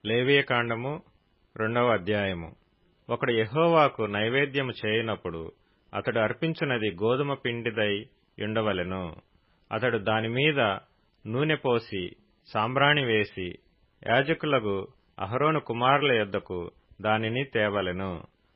లేవియకాండము 2వ అధ్యాయము. ఒకడు యెహోవాకు నైవేద్యము చేయనప్పుడు అతడు అర్పించునది గోదుమ పిండిదై యుండవలెను. అతడు దానిమీద నూనె పోసి సాంబ్రాణి వేసి యాజకులగు అహరోను కుమారుల యొద్దకు దానిని తేవలెను.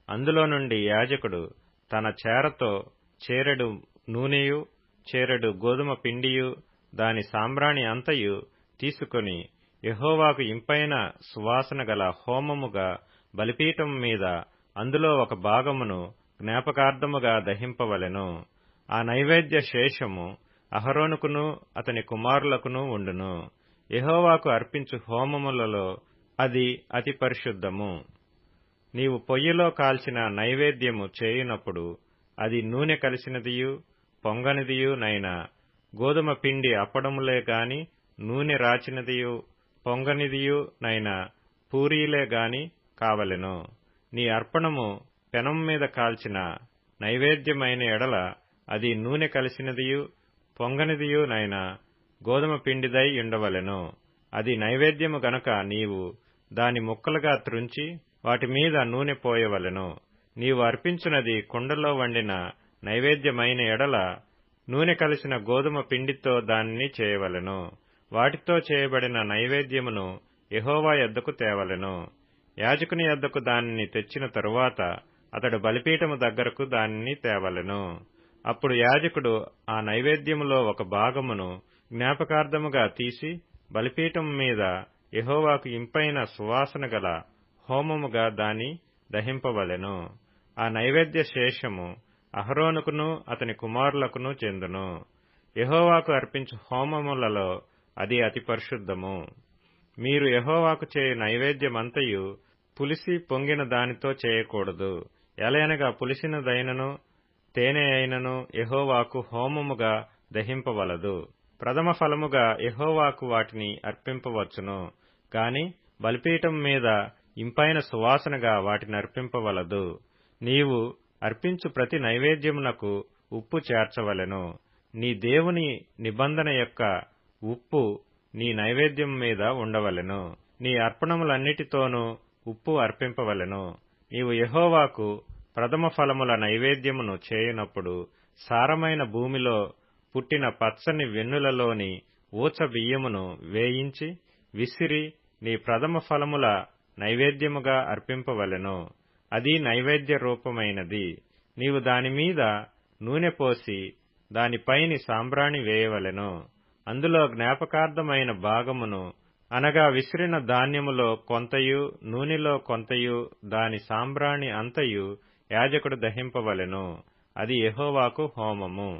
అందులో నుండి యాజకుడు తన చేరతో చేరెడు నూనెయు చేరెడు గోదుమ పిండియు దాని సాంబ్రాణి అంతయు తీసుకొని యెహోవాకు ఇంపైన సువాసన గల హోమముగా బలిపీఠము మీద అందులో ఒక భాగమును జ్ఞాపకార్థముగా దహింపవలెను. ఆ నైవేద్య శేషము అహరోనుకును అతని కుమారులకును ఉండును. యెహోవాకు అర్పించు హోమములలో అది అతి పరిశుద్ధము. నీవు పొయ్యిలో కాల్చిన నైవేద్యము చేయునప్పుడు అది నూనె కలిసినదియు పొంగనిదియు నైనా గోదుమ పిండి అప్పడములే గాని నూనె రాచినదియు పొంగనిదియు నైనా పూరీలే గాని కావలెను. నీ అర్పణము పెనం మీద కాల్చిన నైవేద్యమైన ఎడల అది నూనె కలిసినదియు పొంగనిదియు నైనా గోదుమ పిండిదై యుండవలెను. అది నైవేద్యము గనుక నీవు దాని ముక్కలుగా త్రుంచి వాటి మీద నూనె పోయవలెను. నీవు అర్పించునది కుండలో వండిన నైవేద్యమైన ఎడల నూనె కలిసిన గోదుమ పిండితో దానిని చేయవలెను. వాటితో చేయబడిన నైవేద్యమును యెహోవా యొద్దకు తేవలెను. యాజకుని యొద్దకు దానిని తెచ్చిన తరువాత అతడు బలిపీఠము దగ్గరకు దానిని తేవలెను. అప్పుడు యాజకుడు ఆ నైవేద్యములో ఒక భాగమును జ్ఞాపకార్థముగా తీసి బలిపీఠము మీద యెహోవాకు ఇంపైన సువాసన గల హోమముగా దాని దహింపవలెను. ఆ నైవేద్య శేషము అహరోనుకును అతని కుమారులకును చెందును. యెహోవాకు అర్పించు హోమములలో అది అతి పరిశుద్ధము. మీరు యెహోవాకు చేయు నైవేద్యమంతయు పులిసి పొంగిన దానితో చేయకూడదు. ఎలయనగా పులిసినదైనను తేనె అయినను యెహోవాకు హోమముగా దహింపవలదు. ప్రథమ ఫలముగా యెహోవాకు వాటిని అర్పింపవచ్చును గాని బలిపీఠం మీద ఇంపైన సువాసనగా వాటిని అర్పింపవలదు. నీవు అర్పించు ప్రతి నైవేద్యమునకు ఉప్పు చేర్చవలెను. నీ దేవుని నిబంధన యొక్క ఉప్పు నీ నైవేద్యం మీద ఉండవలెను. నీ అర్పణములన్నిటితోనూ ఉప్పు అర్పింపవలెను. నీవు యెహోవాకు ప్రథమ ఫలముల నైవేద్యమును చేయునప్పుడు సారమైన భూమిలో పుట్టిన పచ్చని వెన్నులలోని ఊచ బియ్యమును వేయించి విసిరి నీ ప్రథమ ఫలముల నైవేద్యముగా అర్పింపవలెను. అది నైవేద్య రూపమైనది. నీవు దానిమీద నూనె పోసి దానిపైని సాంబ్రాణి వేయవలెను. అందులో జ్ఞాపకార్థమైన భాగమును అనగా విసిరిన ధాన్యములో కొంతయు నూనెలో కొంతయు దాని సాంబ్రాణి అంతయు యాజకుడు దహింపవలెను. అది యెహోవాకు హోమము.